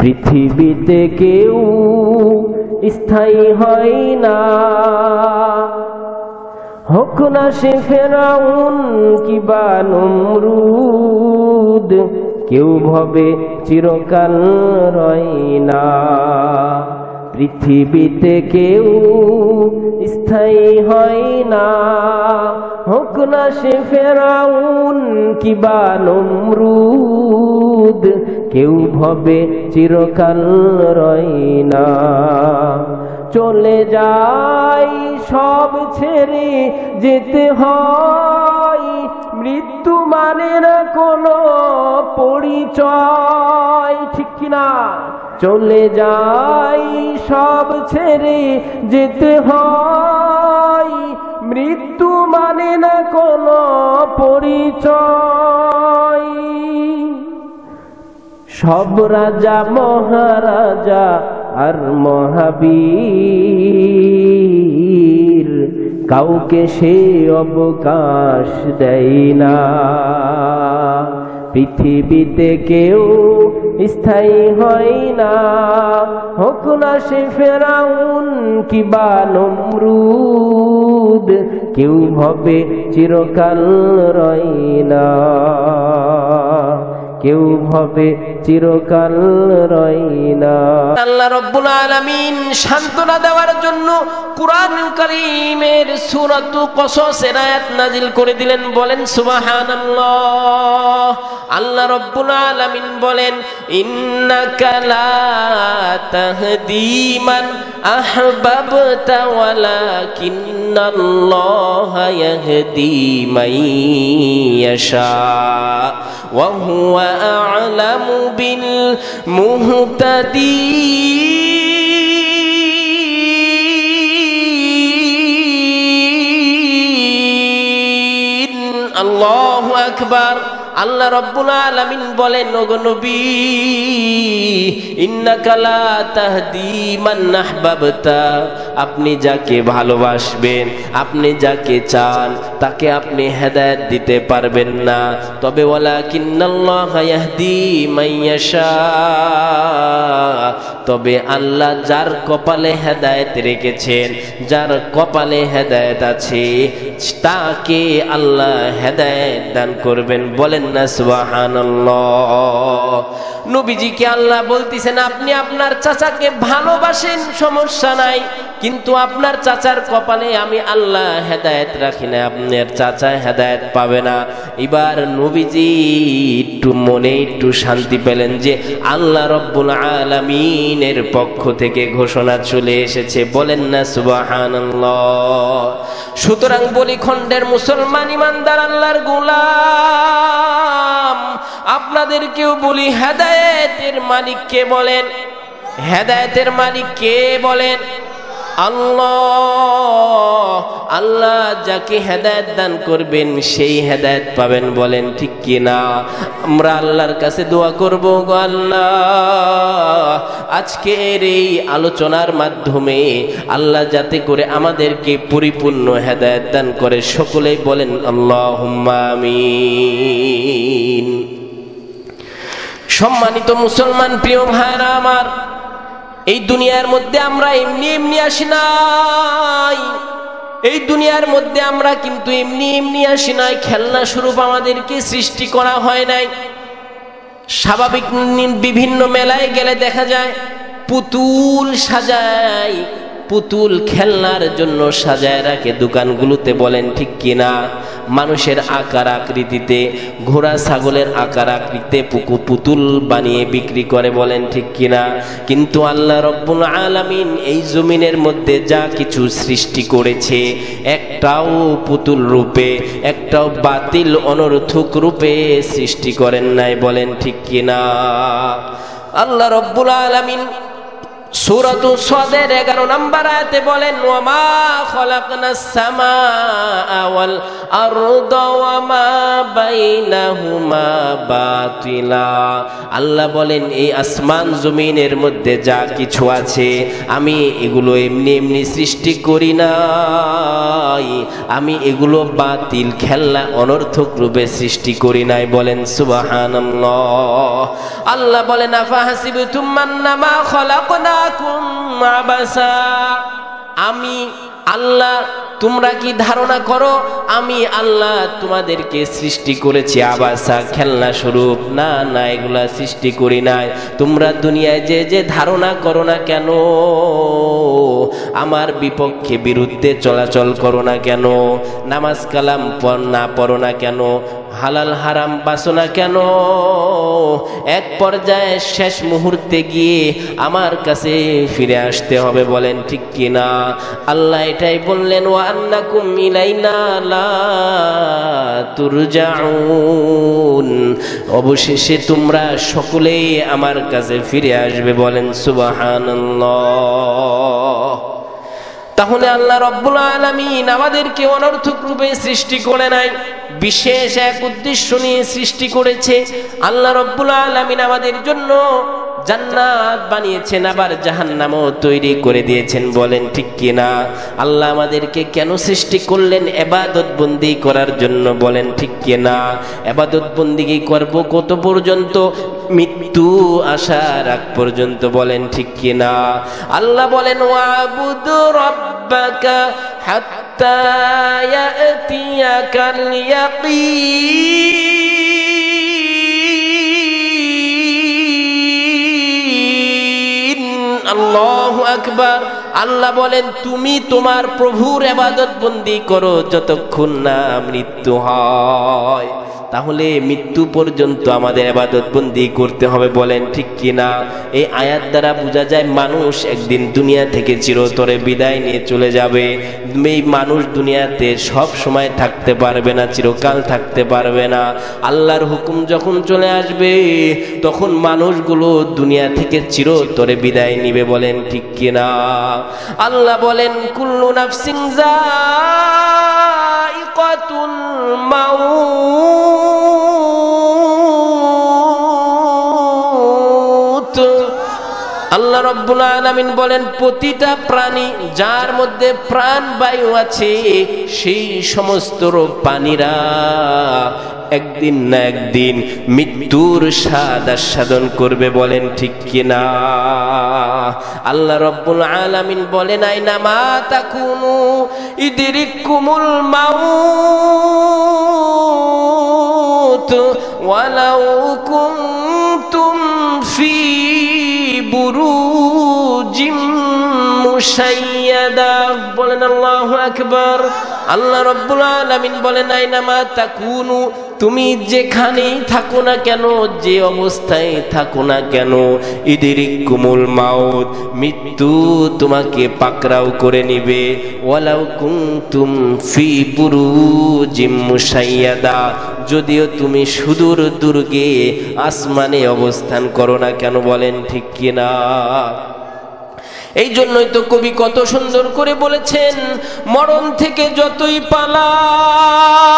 পৃথিবীতে কেউ স্থায়ী হয় না, হোক না সে ফেরাউন কিবা নমরুদ, কেউ ভবে চিরকাল রয় না। পৃথিবীতে কেউ স্থায়ী হয় না, হোক না সে ফেরাউন কিবা নমরুদ, কেউ ভবে চিরকাল রয় না। চলে যাই সব ছেড়ে যেতে হয়, মৃত্যু মানে না কোনো পরিচয়, ঠিক কিনা? চলে যাই সব ছেড়ে যেতে হয়, মৃত্যু মানে না কোনো পরিচয়। সব রাজা মহারাজা আর মহাবীর, কাউকে সে অবকাশ দেয় না। পৃথিবীতে কেউ স্থায়ী হয় না, হোক না সে ফেরাউন কিবা নমরুদ, কেউ ভবে চিরকাল রয় না, কেউ ভবে চিরকাল রয় না। আল্লাহ রাব্বুল আলামিন সান্ত্বনা দেওয়ার জন্য কুরআনুল কারীমের সূরাতুল কসসের আয়াত নাজিল করে দিলেন। বলেন সুবহানাল্লাহ। আল্লাহ রাব্বুল আলামিন বলেন, ইন্নাকা লা তাহদি মান আহবাবতা ওয়ালাকিন্নাল্লাহা ইয়াহদি মান ইয়াশা ওয়া হুয়া আ'লামু বিল মুহতাদিন। আল্লাহু আকবার। আল্লাহ রাব্বুল আলামিন বলেন, ওগো নবী, ইন্নাকা লা তাহদি মান আহবাবতা, আপনি যাকে ভালোবাসবেন, আপনি যাকে চান, তাকে আপনি হেদায়েত দিতে পারবেন না। তবে ওয়ালাকিন্নাল্লাহা ইয়াহদি মান ইয়াশা, তবে আল্লাহ যার কপালে হেদায়েত রেখেছেন, যার কপালে হেদায়েত আছে, তাকে আল্লাহ হেদায়েত দান করবেন। বলেন না সুবহানাল্লাহ। নবীজিকে আল্লাহ বলতেছেন, আপনি আপনার চাচাকে ভালোবাসেন, সমস্যা নাই, কিন্তু আপনার চাচার কপালে আমি আল্লাহ হেদায়েত রাখি না, আপনার চাচা হেদায়েত পাবে না। এবার নবীজি একটু মনে একটু শান্তি পেলেন যে আল্লাহ রাব্বুল আলামিনের পক্ষ থেকে ঘোষণা চলে এসেছে। বলেন না সুবহানাল্লাহ। সুতরাং বলি, খণ্ডের মুসলমান ইমানদার আল্লাহর গোলাম, আপনাদেরকেও বলি, হেদায়েতের মালিক কে বলেন? হেদায়েতের মালিক কে বলেন? আল্লাহ। আল্লাহ যাকে হেদায়েত দান করবেন সেই হেদায়েত পাবেন। বলেন ঠিক কি না? আমরা আল্লাহর কাছে দোয়া করব, গো আল্লাহ, আজকের এই আলোচনার মাধ্যমে আল্লাহ যাতে করে আমাদেরকে পরিপূর্ণ হেদায়েত দান করে। সকলেই বলেন আল্লাহুম্মা আমিন। সম্মানিত মুসলমান প্রিয় ভাইরা আমার, এই দুনিয়ার মধ্যে আমরা এমনি এমনি আসি নাই। এই দুনিয়ার মধ্যে আমরা কিন্তু এমনি এমনি আসি নাই। খেলনা স্বরূপ আমাদেরকে সৃষ্টি করা হয় নাই। স্বাভাবিক বিভিন্ন মেলায় গেলে দেখা যায় পুতুল সাজায়, পুতুল খেলনার জন্য সাজায় রাখে দোকানগুলোতে। বলেন ঠিক কিনা? মানুষের আকার আকৃতিতে, ঘোড়া ছাগলের আকার আকৃতিতে পুতুল বানিয়ে বিক্রি করে। বলেন ঠিক কিনা? কিন্তু আল্লাহ রাব্বুল আলামিন এই জমিনের মধ্যে যা কিছু সৃষ্টি করেছে, একটাও পুতুল রূপে, একটাও বাতিল অনর্থক রূপে সৃষ্টি করেন নাই। বলেন ঠিক কিনা? আল্লাহ রাব্বুল আলামিন সূরাতুস সাদের 11 নম্বর আয়াতে বলেন, ওয়ামা খালাকনাস সামাআ ওয়াল আরদা ওয়ামা বাইনাহুমা বাতিলা। আল্লাহ বলেন, এই আসমান জমিনের মধ্যে যা কিছু আছে আমি এগুলো এমনি এমনি সৃষ্টি করি নাই, আমি এগুলো বাতিল খেলনা অনর্থক রূপে সৃষ্টি করি নাই। বলেন সুবহানাল্লাহ। আল্লাহ বলেন, আফাহাসিবতুম আন্নামা খালাকনাকুম আবাসা, আমি আল্লাহ, তোমরা কি ধারণা করো আমি আল্লাহ তোমাদেরকে সৃষ্টি করেছি আবাসা, খেলনা স্বরূপ? না না, এগুলা সৃষ্টি করি নাই। তোমরা দুনিয়ায় যে যে ধারণা করো না কেন, আমার বিপক্ষে বিরুদ্ধে চলাচল করো না কেন, নামাজ কালাম না পড়ো না কেন, হালাল হারাম বাসো না কেন, এক পর্যায়ে শেষ মুহূর্তে গিয়ে আমার কাছে ফিরে আসতে হবে। বলেন ঠিক কিনা? আল্লাহ এটাই বললেন, ওয়া আন্নাকুম ইলাইনা লা তুরজাউন, অবশেষে তোমরা সকলেই আমার কাছে ফিরে আসবে। বলেন সুবহানাল্লাহ। তাহলে আল্লাহ রাব্বুল আলামিন আমাদেরকে অনর্থক রূপে সৃষ্টি করে নাই, বিশেষ এক উদ্দেশ্য নিয়ে সৃষ্টি করেছে। আল্লাহ রাব্বুল আলামিন আমাদের জন্য জান্নাত বানিয়েছেন, আবার জাহান্নামও তৈরি করে দিয়েছেন। বলেন ঠিক কিনা? আল্লাহ আমাদেরকে কেন সৃষ্টি করলেন? ইবাদত বন্দি করার জন্য। বলেন ঠিক কিনা? ইবাদত বন্দিগি করব কত পর্যন্ত? মৃত্যু আসার আগ পর্যন্ত। বলেন ঠিক কিনা? আল্লাহ বলেন, ওয়াবুদ রাব্বাকা হাত্তা ইয়াতিয়াকাল ইয়াকিন। আল্লাহু আকবার। আল্লাহ বলেন, তুমি তোমার প্রভুর ইবাদত বন্দি করো যতক্ষণ না মৃত্যু হয়। তাহলে মৃত্যু পর্যন্ত আমাদের ইবাদত বন্দি করতে হবে। বলেন ঠিক কিনা? এই আয়াত দ্বারা বোঝা যায় মানুষ একদিন দুনিয়া থেকে চিরতরে বিদায় নিয়ে চলে যাবে। এই মানুষ দুনিয়াতে সব সময় থাকতে পারবে না, চিরকাল থাকতে পারবে না। আল্লাহর হুকুম যখন চলে আসবে তখন মানুষগুলো দুনিয়া থেকে চিরতরে বিদায় নিবে। বলেন ঠিক কিনা? আল্লাহ বলেন, কুল্লু নাফসিন যায়িকাতুল মাউত। আল্লাহ রাব্বুল আলামিন বলেন, প্রতিটা প্রাণী যার মধ্যে প্রাণবায়ু আছে সেই সমস্ত প্রাণীরা একদিন না একদিন মৃত্যুর স্বাদ আস্বাদন করবে। বলেন ঠিক কিনা? আল্লাহ রাব্বুল আলামিন বলেন, আইনা মা তাকুনু ইদরিকুমুল মাউত ওয়ালাউ কুনতুম ফি বুরুজিম মুশাইয়াদা। বলেন আল্লাহু আকবার। আল্লাহ রাব্বুল আলামিন বলেন, আইনা মা তাকুনু, তুমি যেখানেই থাকো না কেন, যে অবস্থায় থাকো না কেন, ইদরিকুমুল মাউত, মৃত্যু তোমাকে পাকড়াও করে নিবে। ওয়ালাউ কুনতুম ফি বুরুজিম মুশাইয়াদা, যদিও তুমি সুদূর দুর্গে আসমানে অবস্থান করো না কেন। বলেন ঠিক কিনা? এই জন্যই তো কবি কত সুন্দর করে বলেছেন, মরণ থেকে যতই পালাও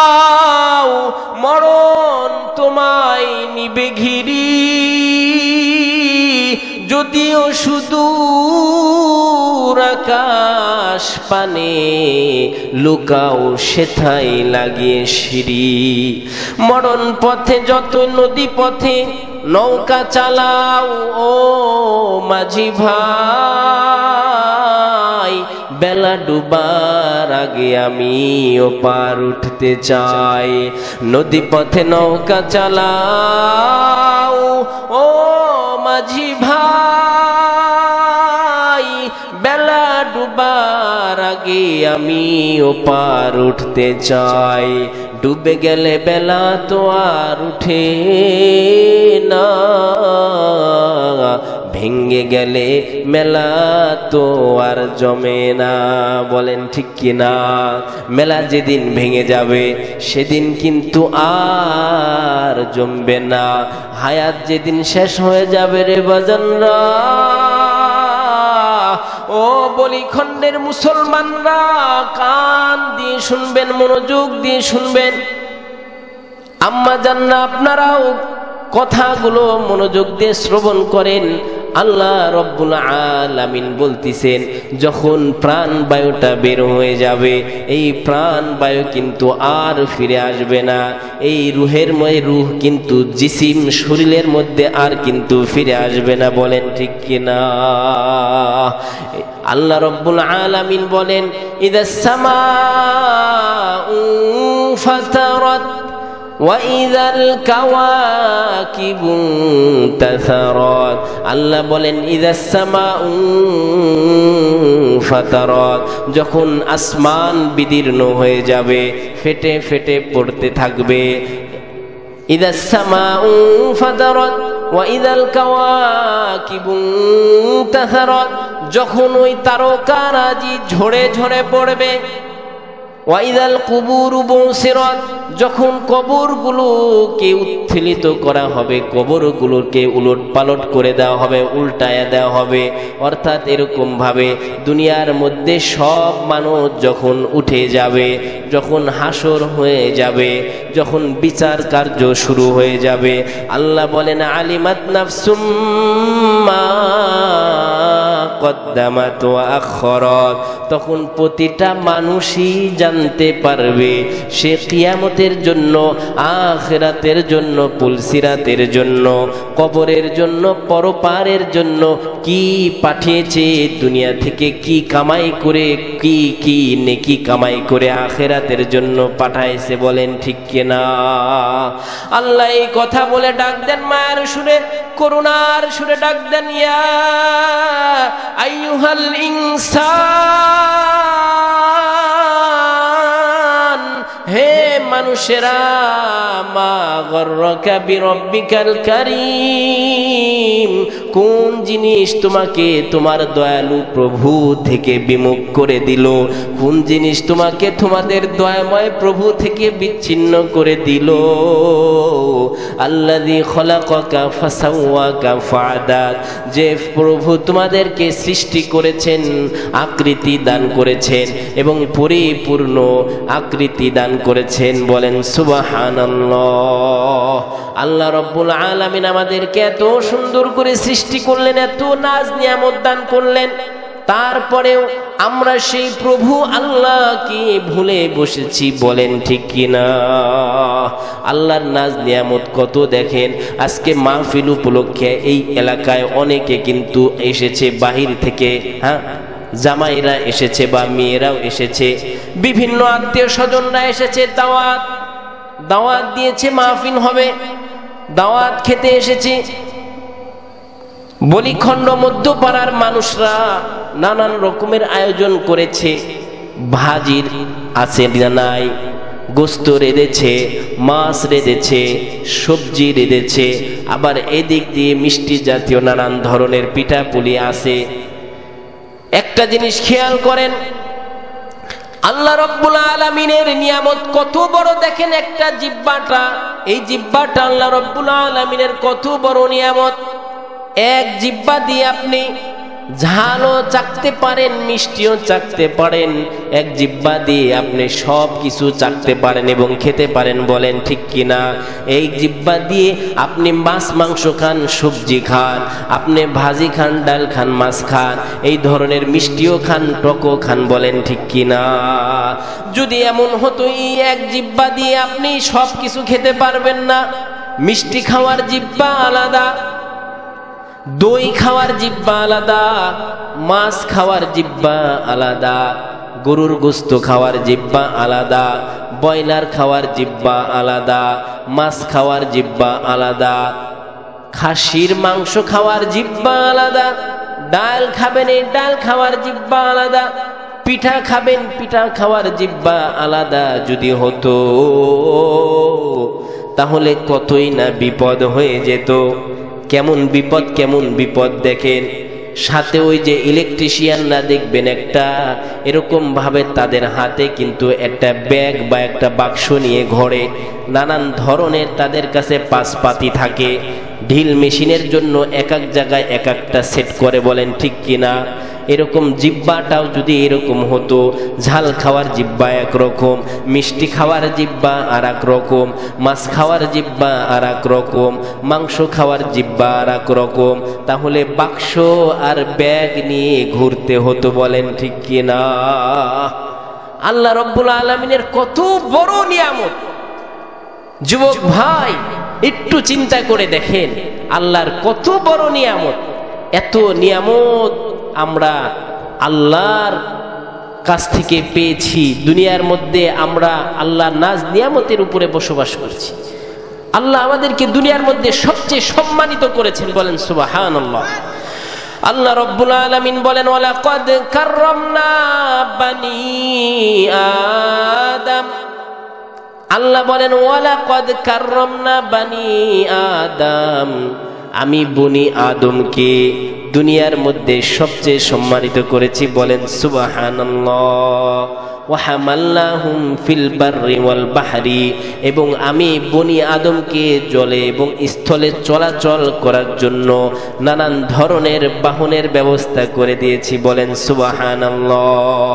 মরণ তোমায় নিবে ঘিরি, যদিও সুদূর আকাশ পানে লুকাও সেথায় লাগিয়ে সিঁড়ি। মরণ পথে যত নদী পথে নৌকা চালাও ও মাঝি ভাই, বেলা ডুবার আগে আমি ওপার উঠতে চাই। নদী পথে নৌকা চালাও ও মাঝি ভাই, বেলা ডুবার আগে আমি ওপার উঠতে চাই। ডুবে গেলে বেলা তো আর উঠে না, ভেঙ্গে গেলে মেলা তো আর জমে না। বলেন ঠিক কিনা? মেলা যেদিন ভেঙে যাবে সেদিন কিন্তু আর জমবে না। হায়াত যেদিন শেষ হয়ে যাবে রে বাজানরা, ও বলিখণ্ডের মুসলমানরা কান দিয়ে শুনবেন, মনোযোগ দিয়ে শুনবেন। আম্মা জাননা আপনারাও কথাগুলো মনোযোগ দিয়ে শ্রবণ করেন। আল্লাহ রব্বুল আলামিন বলতেছেন, যখন প্রাণ বায়ুটা বের হয়ে যাবে, এই প্রাণ বায়ু কিন্তু আর ফিরে আসবে না। এই রুহের রুহ কিন্তু জিসিম শরীরের মধ্যে আর কিন্তু ফিরে আসবে না। বলেন ঠিক কিনা? আল্লাহ রব্বুল আলামিন বলেন, ইদাস সামাউ ফাতারাত ওয়াইদাল কাওয়াকিবু তাসারাত। আল্লাহ বলেন, ইদাস সামাউ ফাতারাত, যখন আসমান বিদীর্ণ হয়ে যাবে, ফেটে ফেটে পড়তে থাকবে। ইদাস সামাউ ফাতারাত ওয়াইদাল কাওয়াকিবু তাসারাত, যখন ওই তারকারাজি ঝরে ঝরে পড়বে। ওয়াইদাল কুবুরু বুসিরাত, যখন কবরগুলোকে উত্থিত করা হবে, কবরগুলোকে উলট পালট করে দেওয়া হবে, উল্টায়া দেওয়া হবে। অর্থাৎ এরকম ভাবে দুনিয়ার মধ্যে সব মানুষ যখন উঠে যাবে, যখন হাসর হয়ে যাবে, যখন বিচার কার্য শুরু হয়ে যাবে, আল্লাহ বলেন, আলিমাত নাফসুম মা কদ্দামাত ওয়া আখখারাত, তখন প্রতিটা মানুষই জানতে পারবে সে কিয়ামতের জন্য, আখিরাতের জন্য, পুলসিরাতের জন্য, কবরের জন্য, পরপারের জন্য কি পাঠিয়েছে, দুনিয়া থেকে কি কামাই করে, কি নেকি কামাই করে আখিরাতের জন্য পাঠাইছে। বলেন ঠিক কিনা? আল্লাহ এই কথা বলে ডাক দেন মায়ের সুরে, করুণার সুরে ডাক দেন, ইয়া আইয়ুহাল ইনসান, হে মানুষেরা, মা গর্রকা বিরব্বিকাল কারীম, কোন জিনিস তোমাকে তোমার দয়ালু প্রভু থেকে বিমুখ করে দিল, কোন জিনিস তোমাকে তোমাদের দয়াময় প্রভু থেকে বিচ্ছিন্ন করে দিল। আল্লাযী খলাকাকা ফাসাওয়াকা ফাআদাল, যে প্রভু তোমাদেরকে সৃষ্টি করেছেন, আকৃতি দান করেছেন এবং পরিপূর্ণ আকৃতি দান করেছেন। বলেন সুবহানাল্লাহ। আল্লাহ রব্বুল আলামিন আমাদেরকে এত সুন্দর করে সৃষ্টি করলেন, এত নাজ নিয়ামত দান করলেন, তারপরেও আমরা সেই প্রভু আল্লাহকে ভুলে বসেছি। বলেন ঠিক কিনা? আল্লাহর নাজ নিয়ামত কত দেখেন। আজকে মাহফিল উপলক্ষে এই এলাকায় অনেকে কিন্তু এসেছে বাহির থেকে, হ্যাঁ, জামাইরা এসেছে বা মেয়েরাও এসেছে, বিভিন্ন আত্মীয় স্বজনরা এসেছে, দাওয়াত দিয়েছে, মাহফিল হবে, দাওয়াত খেতে এসেছে। বলিখণ্ড মধ্যপাড়ার মানুষরা নানান রকমের আয়োজন করেছে, ভাজির আছে না নাই, গোস্ত রেঁধেছে, মাছ রেঁধেছে, সবজি রেঁধেছে, আবার এদিক দিয়ে মিষ্টি জাতীয় নানান ধরনের পিঠাপুলি আছে। একটা জিনিস খেয়াল করেন, আল্লাহ রব্বুল আলামিনের নিয়ামত কত বড় দেখেন। একটা জিহ্বাটা, এই জিহ্বাটা আল্লাহ রব্বুল আলামিনের কত বড় নিয়ামত। এক জিহ্বা দিয়ে আপনি ঝালও চাকতে পারেন, মিষ্টিও চাকতে পারেন, এক জিহ্বা দিয়ে আপনি সব কিছু চাকতে পারেন এবং খেতে পারেন। বলেন ঠিক কিনা? এই জিহ্বা দিয়ে আপনি মাছ মাংস খান, সবজি খান, আপনি ভাজি খান, ডাল খান, মাছ খান, এই ধরনের মিষ্টিও খান, টকও খান। বলেন ঠিক কিনা? যদি এমন হতো এই এক জিহ্বা দিয়ে আপনি সব কিছু খেতে পারবেন না, মিষ্টি খাওয়ার জিহ্বা আলাদা, দই খাওয়ার জিহ্বা আলাদা, মাছ খাওয়ার জিহ্বা আলাদা, গরুর গোস্ত খাওয়ার জিহ্বা আলাদা, ব্রয়লার খাওয়ার জিহ্বা আলাদা, মাছ খাওয়ার জিহ্বা আলাদা, খাসির মাংস খাওয়ার জিহ্বা আলাদা, ডাল খাবেন, এই ডাল খাওয়ার জিহ্বা আলাদা, পিঠা খাবেন, পিঠা খাওয়ার জিহ্বা আলাদা। যদি হতো তাহলে কতই না বিপদ হয়ে যেত। কেমন বিপদ, কেমন বিপদ দেখেন। সাথে ওই যে ইলেকট্রিশিয়ানরা দেখবেন একটা এরকম ভাবে তাদের হাতে কিন্তু একটা ব্যাগ বা একটা বাক্স নিয়ে ঘোরে, নানান ধরনের তাদের কাছে পাশপাতি থাকে, ঢিল মেশিনের জন্য এক এক জায়গায় এক একটা সেট করে। বলেন ঠিক কিনা? এরকম জিহ্বাটাও যদি এরকম হতো, ঝাল খাওয়ার জিহ্বা একরকম, মিষ্টি খাওয়ার জিহ্বা আর এক রকম, মাছ খাওয়ার জিহ্বা আর এক রকম, মাংস খাওয়ার জিহ্বা আর এক রকম, তাহলে বাক্স আর ব্যাগ নিয়ে ঘুরতে হতো, বলেন ঠিক কিনা? আল্লাহ রব্বুল আলামিনের কত বড় নিয়ামত। যুবক ভাই, একটু চিন্তা করে দেখেন আল্লাহর কত বড় নিয়ামত। এত নিয়ামত আমরা আল্লাহর কাছ থেকে পেয়েছি। দুনিয়ার মধ্যে আমরা আল্লাহর নাজ নিয়ামতের উপরে বসবাস করছি। আল্লাহ আমাদেরকে দুনিয়ার মধ্যে সবচেয়ে সম্মানিত করেছেন, বলেন সুবহানাল্লাহ। আল্লাহ রব্বুল আলামিন বলেন, ওয়ালাকাদ কাররামনা বানি আদম। আল্লাহ বলেন, ওয়ালাকাদ কাররামনা বানি আদম, আমি বনি আদমকে দুনিয়ার মধ্যে সবচেয়ে সম্মানিত করেছি, বলেন সুবহানাল্লাহ। ওয়াহামালনাহুম ফিল বাররি ওয়াল বাহরি, এবং আমি বনি আদমকে জলে এবং স্থলে চলাচল করার জন্য নানান ধরনের বাহনের ব্যবস্থা করে দিয়েছি, বলেন সুবহানাল্লাহ।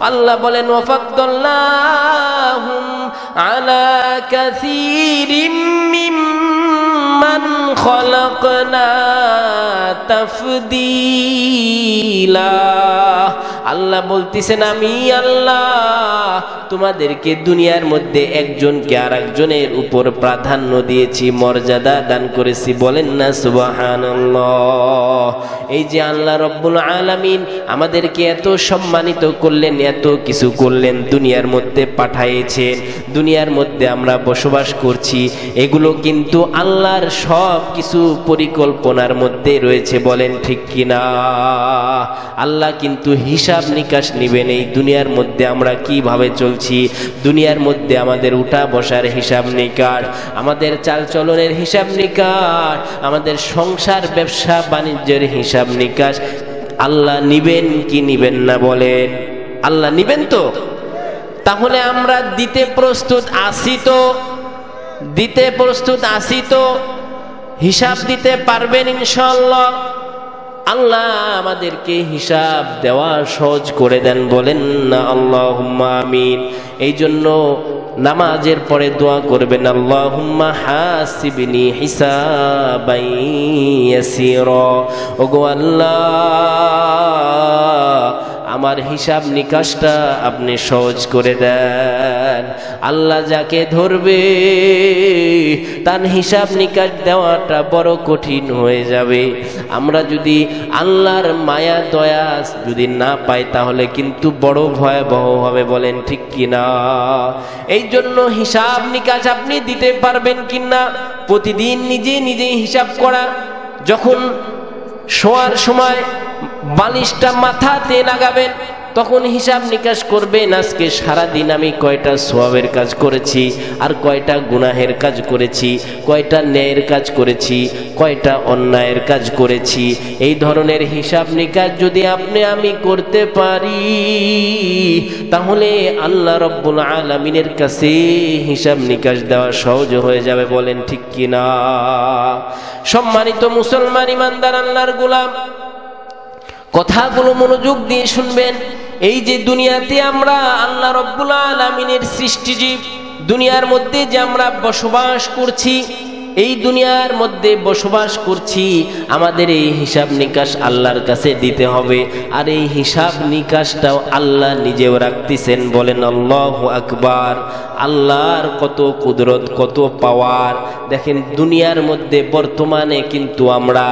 আল্লাহ বলেন, ওয়াফাদ্দালনাহুম আলা কাসীরিম মিম্মান খালাকনা তাফদীলা। আল্লাহ বলতেছেন, আমি আল্লাহ তোমাদেরকে দুনিয়ার মধ্যে একজনকে আর একজনের উপর প্রাধান্য দিয়েছি, মর্যাদা দান করেছি, বলেন না সুবহানাল্লাহ। এই যে আল্লাহ রব্বুল আলামিন আমাদেরকে এত সম্মানিত করলেন, এত কিছু করলেন, দুনিয়ার মধ্যে পাঠাইছেন, দুনিয়ার মধ্যে আমরা বসবাস করছি, এগুলো কিন্তু আল্লাহর সব কিছু পরিকল্পনার মধ্যে রয়েছে, বলেন ঠিক কিনা? আল্লাহ কিন্তু হিসাব নিকাশ নিবেন এই দুনিয়ার মধ্যে আমরা কিভাবে চলছি, দুনিয়ার মধ্যে আমাদের উঠা বসার হিসাব নিকাশ, আমাদের চালচলনের হিসাব নিকাশ, আমাদের সংসার ব্যবসা বাণিজ্যের হিসাব নিকাশ আল্লাহ নিবেন কি নিবেন না, বলেন? আল্লাহ নিবেন তো? তাহলে আমরা দিতে প্রস্তুত আছি তো? দিতে প্রস্তুত আছি তো? হিসাব দিতে পারবেন ইনশাআল্লাহ? আল্লাহ আমাদেরকে হিসাব দেওয়া সহজ করে দেন, বলেন না আল্লাহুম্মা আমিন। এই জন্য নামাজের পরে দোয়া করবেন, আল্লাহুম্মা হাসিবনি হিসাবান ইয়াসীরা। ওগো আল্লাহ, আমার হিসাব নিকাশটা আপনি সহজ করে দেন। আল্লাহ যাকে ধরবে তার হিসাব নিকাশ দেওয়াটা বড় কঠিন হয়ে যাবে। আমরা যদি আল্লাহর মায়া দয়া যদি না পাই তাহলে কিন্তু বড় ভয়াবহ হবে, বলেন ঠিক কিনা? এই জন্য হিসাব নিকাশ আপনি দিতে পারবেন কিনা প্রতিদিন নিজে নিজেই হিসাব করা। যখন শোয়ার সময় বালিশটা মাথাতে লাগাবেন তখন হিসাব নিকাশ করবেন, আজকে সারাদিন আমি কয়টা সওয়াবের কাজ করেছি আর কয়টা গুনাহের কাজ করেছি, কয়টা ন্যায়ের কাজ করেছি, কয়টা অন্যায়ের কাজ করেছি। এই ধরনের হিসাব নিকাশ যদি আপনি আমি করতে পারি তাহলে আল্লাহ রব্বুল আলামিনের কাছে হিসাব নিকাশ দেওয়া সহজ হয়ে যাবে, বলেন ঠিক কিনা? সম্মানিত মুসলমান ইমানদার আল্লাহর গোলাম, কথাগুলো মনোযোগ দিয়ে শুনবেন। এই যে দুনিয়াতে আমরা আল্লাহ রব্বুল আলামিনের সৃষ্টিজীব, দুনিয়ার মধ্যে যে আমরা বসবাস করছি, এই দুনিয়ার মধ্যে বসবাস করছি, আমাদের এই হিসাব নিকাশ আল্লাহর কাছে দিতে হবে। আর এই হিসাব নিকাশটাও আল্লাহ নিজেও রাখতেছেন, বলেন আল্লাহু আকবার। আল্লাহর কত কুদরত, কত পাওয়ার দেখেন। দুনিয়ার মধ্যে বর্তমানে কিন্তু আমরা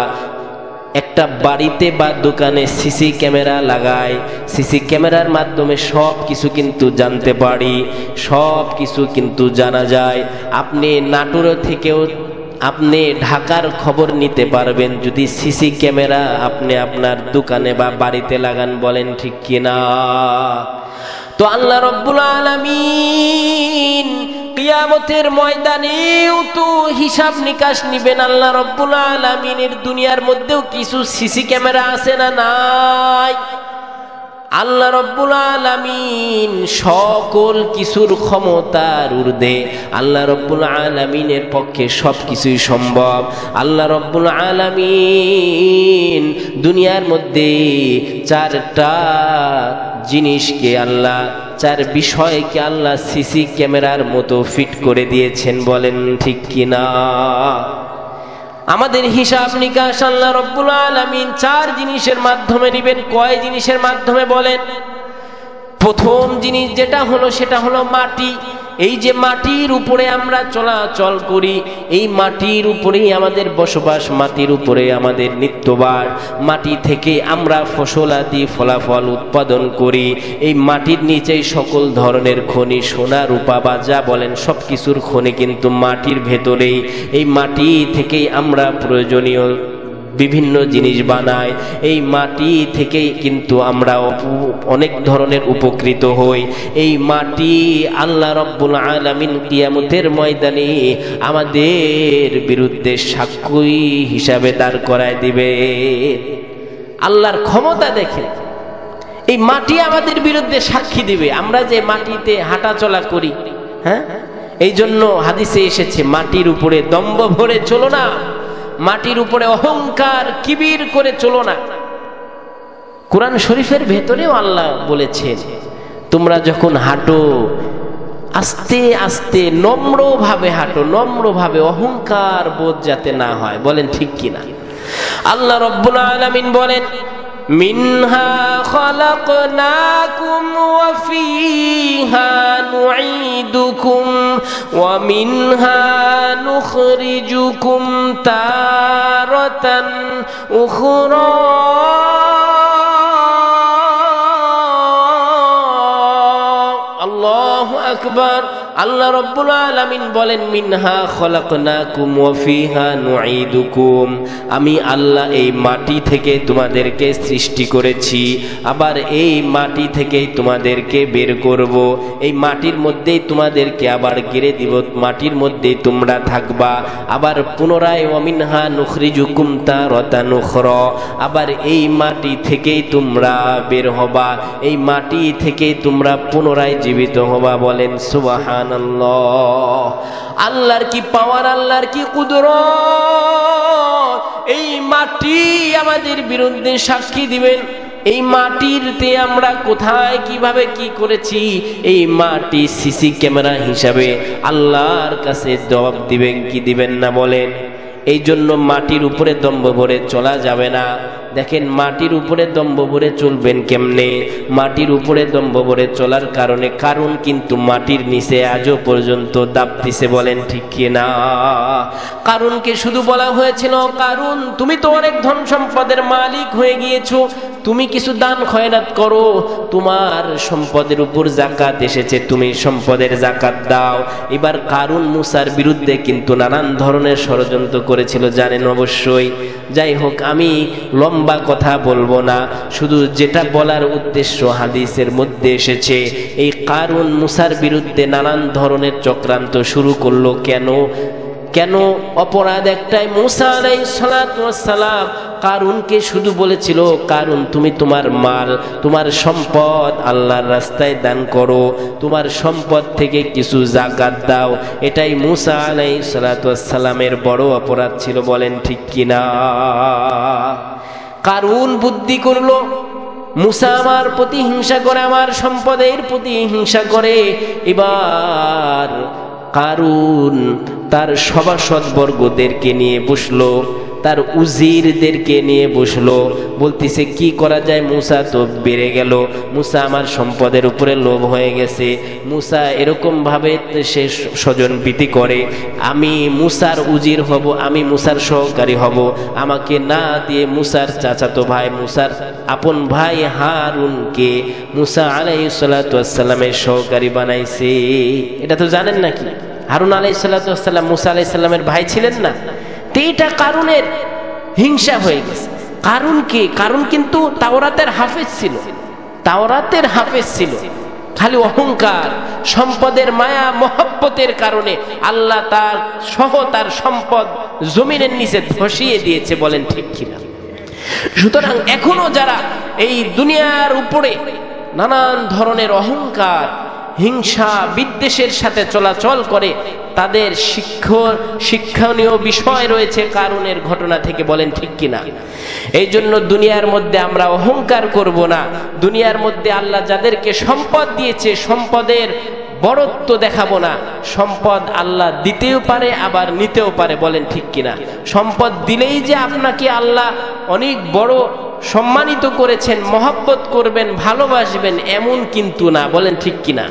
একটা বাড়িতে বা দোকানে সিসি ক্যামেরা লাগাই, সিসি ক্যামেরার মাধ্যমে সব কিছু কিন্তু জানতে পারি, সব কিছু কিন্তু জানা যায়। আপনি নাটোর থেকেও আপনি ঢাকার খবর নিতে পারবেন যদি সিসি ক্যামেরা আপনি আপনার দোকানে বা বাড়িতে লাগান, বলেন ঠিক কিনা? তো আল্লাহ রব্বুল আলামিন কিয়ামতের ময়দানেও তো হিসাব নিকাশ নিবেন। আল্লাহ রব্বুল আলামিনের দুনিয়ার মধ্যেও কিছু সিসি ক্যামেরা আছে না নাই? আল্লাহ রব্বুল আলামিন সকল কিছুর ক্ষমতার ঊর্ধ্বে। আল্লাহ রব্বুল আলামিনের পক্ষে সব কিছুই সম্ভব। আল্লাহ রব্বুল আলামিন দুনিয়ার মধ্যে চারটা জিনিসকে আল্লাহ, চার বিষয়কে আল্লাহ সিসি ক্যামেরার মতো ফিট করে দিয়েছেন, বলেন ঠিক কিনা? আমাদের হিসাব নিকাশ আল্লাহ রব্বুল আলামিন চার জিনিসের মাধ্যমে দিবেন। কয় জিনিসের মাধ্যমে বলেন? প্রথম জিনিস যেটা হলো সেটা হলো মাটি। এই যে মাটির উপরে আমরা চলাচল করি, এই মাটির উপরেই আমাদের বসবাস, মাটির উপরে আমাদের নিত্যবাস। মাটি থেকে আমরা ফসলাদি ফলাফল উৎপাদন করি। এই মাটির নিচেই সকল ধরনের খনি, সোনা রূপা বা যা বলেন সব কিছুর খনি কিন্তু মাটির ভেতরেই। এই মাটি থেকেই আমরা প্রয়োজনীয় বিভিন্ন জিনিস বানাই। এই মাটি থেকেই কিন্তু আমরা অনেক ধরনের উপকৃত হই। এই মাটি আল্লাহ রব্বুল আলামিন কিয়ামতের ময়দানে আমাদের বিরুদ্ধে সাক্ষী হিসাবে দাঁড় করায় দিবে। আল্লাহর ক্ষমতা দেখে এই মাটি আমাদের বিরুদ্ধে সাক্ষী দিবে। আমরা যে মাটিতে হাঁটা চলা করি, হ্যাঁ, এই জন্য হাদিসে এসেছে মাটির উপরে দম্ভ ভরে চলো না, মাটির উপরে অহংকার কিবির করে চলো না। কোরআন শরীফের ভেতরেও আল্লাহ বলেছেন তোমরা যখন হাঁটো আস্তে আস্তে নম্রভাবে হাঁটো, নম্রভাবে, অহংকার বোধ যাতে না হয়, বলেন ঠিক কিনা? আল্লাহ রব্বুল আলামিন বলেন মিনহা খালাকনাকুম ওয়া ফিহা নুঈদুকুম ওয়া মিনহা নুখরিজুকুম তারাতান উখরা। আল্লাহু আকবার। আল্লাহ রব্বুল আলামিন বলেন মিনহা খলাকনাকুম ওয়া ফিহা নুঈদুকুম, আমি আল্লাহ এই মাটি থেকে তোমাদেরকে সৃষ্টি করেছি, আবার এই মাটি থেকেই তোমাদেরকে বের করব। এই মাটির মধ্যেই তোমাদেরকে আবার গেড়ে দিব, মাটির মধ্যেই তোমরা থাকবা। আবার পুনরায় ওয়া মিনহা নুখরিজুকুম তারাতান উখরা, আবার এই মাটি থেকেই তোমরা বের হবা, এই মাটি থেকেই তোমরা পুনরায় জীবিত হবা। বলেন সুবহান। আল্লাহর কি পাওয়ার, আল্লাহর কি কুদরত! এই মাটি আমাদের বিরুদ্ধে সাক্ষী দিবেন। এই মাটিরতে আমরা কোথায় কিভাবে কি করেছি, এই মাটি সিসি ক্যামেরা হিসাবে আল্লাহর কাছে জবাব দিবেন কি দিবেন না, বলেন? এই জন্য মাটির উপরে দম্ভ ভরে চলা যাবে না। দেখেন মাটির উপরে দম্ভ ভরে চলবেন কেমনে? মাটির উপরে দম্ভ ভরে চলার কারণে কারণ কিন্তু মাটির নিচে আজও পর্যন্ত দাবতিছে, বলেন ঠিক কিনা? কারণকে শুধু বলা হয়েছিল কারণ তুমি তো অনেক ধন সম্পদের মালিক হয়ে গিয়েছো, তুমি কিছু দান খয়রাত করো, তোমার সম্পদের উপর যাকাত এসেছে, তুমি সম্পদের যাকাত দাও। এবার কারুন মুসার বিরুদ্ধে কিন্তু নানান ধরনের ষড়যন্ত্র করেছিল, জানেন অবশ্যই। যাই হোক, আমি লম্বা কথা বলবো না, শুধু যেটা বলার উদ্দেশ্য হাদিসের মধ্যে এসেছে, এই কারুন মুসার বিরুদ্ধে নানান ধরনের চক্রান্ত শুরু করলো। কেন? অপরাধ একটাই, মুসা আলাইহিস সালাতু ওয়াস সালাম কারুনকে শুধু বলেছিল কারুন তুমি তোমার মাল, তোমার সম্পদ আল্লাহর রাস্তায় দান করো, তোমার সম্পদ থেকে কিছু যাকাত দাও। এটাই মুসা আলাইহিস সালাতু ওয়াস সালামের বড় অপরাধ ছিল, বলেন ঠিক কিনা? কারুন বুদ্ধি করলো মুসা আমার প্রতি হিংসা করে, আমার সম্পদের প্রতি হিংসা করে। এবার কারুন তার সভাসদবর্গদেরকে নিয়ে বসলো, তার উজিরদেরকে নিয়ে বসলো, বলতেছে কি করা যায়? মুসা তো বেড়ে গেল, মুসা আমার সম্পদের উপরে লোভ হয়ে গেছে, মুসা এরকম ভাবে সে স্বজনপ্রীতি করে, আমি মুসার উজির হব, আমি মুসার সহকারী হব, আমাকে না দিয়ে মুসার চাচাতো ভাই, মুসার আপন ভাই হারুনকে মুসা আলাইহিস সালাতু ওয়াস সালামের সহকারী বানাইছে। এটা তো জানেন নাকি? হারুন আলাইহিস সালাতু ওয়াস সালাম মুসা আলাইহিস সালামের ভাই ছিলেন না? এইটা কারুনের হিংসা হয়ে গেছে। কারুন কিন্তু তাওরাতের হাফেজ ছিল, তাওরাতের হাফেজ ছিল। খালি অহংকার, সম্পদের মায়া মহব্বতের কারণে আল্লাহ তার সহ তার সম্পদ জমিনের নিচে ধসিয়ে দিয়েছে, বলেন ঠিক কিনা? সুতরাং এখনো যারা এই দুনিয়ার উপরে নানান ধরনের অহংকার, হিংসা, বিদ্বেষের সাথে চলাচল করে, তাদের শিক্ষণীয় বিষয় রয়েছে কারুনের ঘটনা থেকে। বলেন ঠিক কিনা? এই জন্য দুনিয়ার মধ্যে আমরা অহংকার করব না। দুনিয়ার মধ্যে আল্লাহ যাদেরকে সম্পদ দিয়েছে, সম্পদের বড়ত্ব দেখাবো না। সম্পদ আল্লাহ দিতেও পারে, আবার নিতেও পারে। বলেন ঠিক কিনা? সম্পদ দিলেই যে আপনাকে আল্লাহ অনেক বড় সম্মানিত করেছেন, মহব্বত করবেন, ভালোবাসবেন, এমন কিন্তু না। বলেন ঠিক কিনা?